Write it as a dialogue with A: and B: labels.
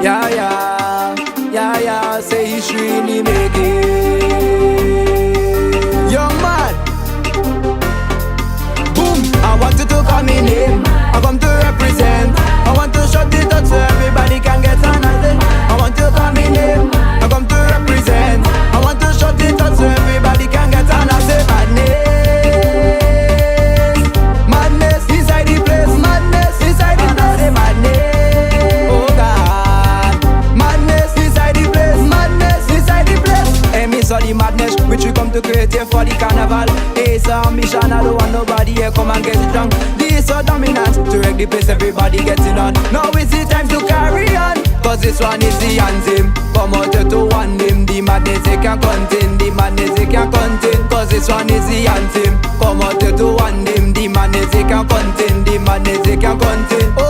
A: Yeah, say he really make it. Young man, boom, I want you to call me name. I come to represent. I want to shut it up so everybody can get another. I want to call me name. I come to represent. I want to shut it up so everybody can get another. Madness inside the place. Madness inside the place. Madness, oh God. Madness inside the place. Madness inside the place. Hey, me saw the madness which we come to create here for the carnival. Hey, it's our mission. I don't want nobody here come and get drunk. This so dominant to wreck the place. Everybody getting on. Now is the time to carry on. Cause this one is the anthem. Come out to one name. The madness they can't contain. The madness they can't contain. Cause this one is the anthem. Come out to one name. The madness they can't contain. The madness they can't contain. Oh,